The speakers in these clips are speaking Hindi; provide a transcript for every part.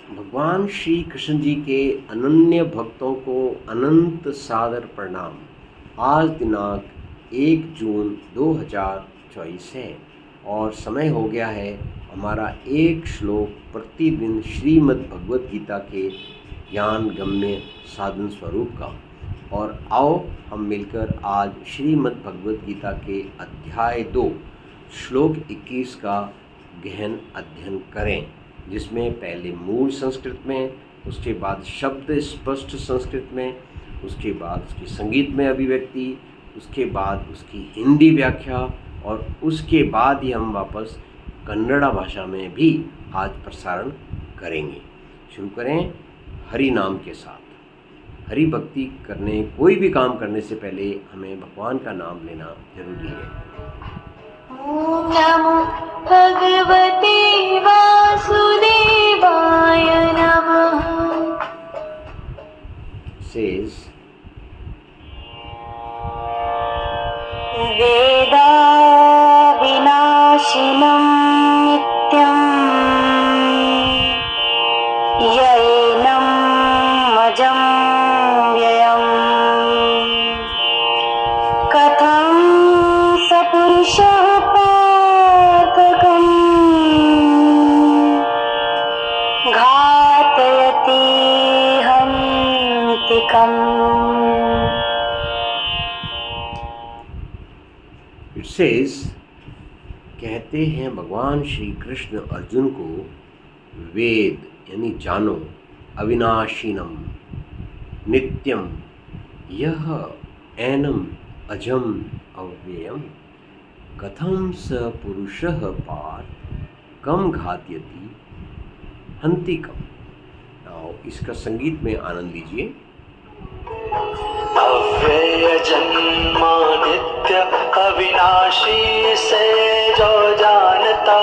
भगवान श्री कृष्ण जी के अनन्य भक्तों को अनंत सादर प्रणाम। आज दिनांक 1 जून 2024 है और समय हो गया है हमारा एक श्लोक प्रतिदिन श्रीमद् भगवत गीता के ज्ञान गम्य साधन स्वरूप का। और आओ हम मिलकर आज श्रीमद् भगवत गीता के अध्याय 2 श्लोक 21 का गहन अध्ययन करें, जिसमें पहले मूल संस्कृत में, उसके बाद शब्द स्पष्ट संस्कृत में, उसके बाद उसकी संगीत में अभिव्यक्ति, उसके बाद उसकी हिंदी व्याख्या और उसके बाद ही हम वापस कन्नड़ा भाषा में भी आज प्रसारण करेंगे। शुरू करें हरि नाम के साथ। हरि भक्ति करने, कोई भी काम करने से पहले हमें भगवान का नाम लेना जरूरी है। ओम नमो भगवते वासुदेवाय नमः। Says, वेदा विनाशिनं नित्यं यैनं मजं व्ययम् कथं स पुरुषः पार्थकम् घातयति हन्तिकम्। इट सेज, कहते हैं भगवान श्री कृष्ण अर्जुन को, वेद यानी जानो, अविनाशीनम नित्यम, यह एनम अजम अव्ययम, कथम स पुरुषः पार्थ कम घातयति हन्तिकम। आओ इसका संगीत में आनंद लीजिए। अव्यय जन्म नित्य अविनाशी से जो जानता,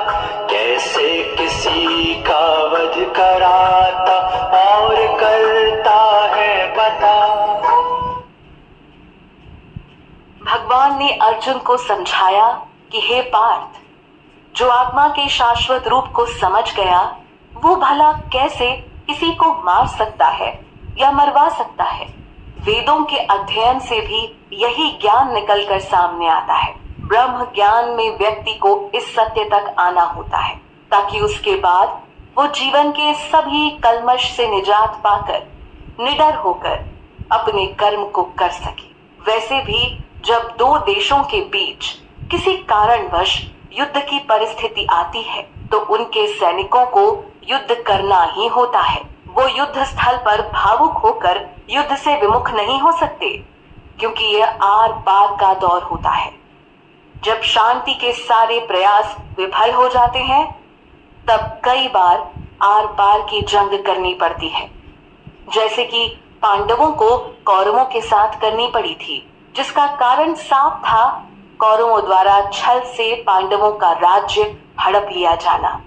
कैसे किसी का वध कराता और करता है बता। भगवान ने अर्जुन को समझाया कि हे पार्थ, जो आत्मा के शाश्वत रूप को समझ गया, वो भला कैसे किसी को मार सकता है या मरवा सकता है। वेदों के अध्ययन से भी यही ज्ञान निकलकर सामने आता है। ब्रह्म ज्ञान में व्यक्ति को इस सत्य तक आना होता है ताकि उसके बाद वो जीवन के सभी कल्मश से निजात पाकर निडर होकर अपने कर्म को कर सके। वैसे भी जब दो देशों के बीच किसी कारणवश युद्ध की परिस्थिति आती है तो उनके सैनिकों को युद्ध करना ही होता है। वो युद्ध स्थल पर भावुक होकर युद्ध से विमुख नहीं हो सकते, क्योंकि यह आर पार का दौर होता है। जब शांति के सारे प्रयास विफल हो जाते हैं, तब कई बार आर पार की जंग करनी पड़ती है, जैसे कि पांडवों को कौरवों के साथ करनी पड़ी थी, जिसका कारण साफ था, कौरवों द्वारा छल से पांडवों का राज्य हड़प लिया जाना।